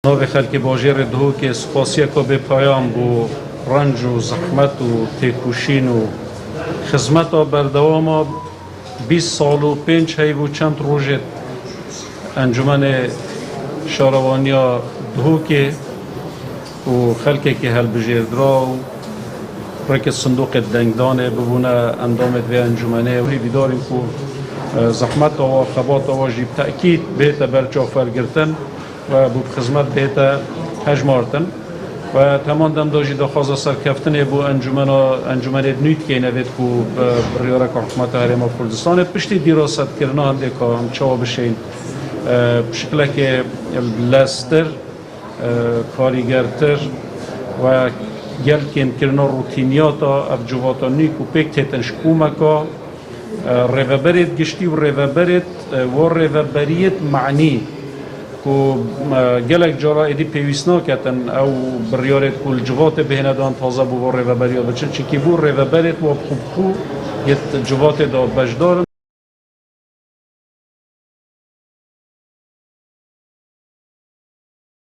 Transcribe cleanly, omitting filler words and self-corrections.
ناو خلک باجر دهو که سپاسیه که به پایان بو رنج و زحمت و تکوشین و خدمت بردوام 20 سال و 5 هی و چند روزت انجمن شاروانیا دهو که و خلکی که هل بجردرا و رک صندوق دنگدانه ببونه اندامت و انجمنه و بیداریم که زحمت و خبات و جیب تأکید بهت برچا فرگرتن و بود خدمت بهت هجمارتن و تمام دم داشتی دخواست سرکفتن بو انجمن نویت که نوید که بریارک حکومت حریم کردستان پشتی دیراست کردن هنده که هم چوا بشین بشکل که لستر کاریگرتر و گل کم کردن روتینیاتا افجواتا نیک و پیک تیتن شکومکا ریوبرید گشتی و ریوبریت معنی که گلک جارا ایدی پیویسنا کتن او بریارت کل جوات بهندان تازه بو ریوبریت بچن چی که بو ریوبریت و خوب یه جوات دا بجدارن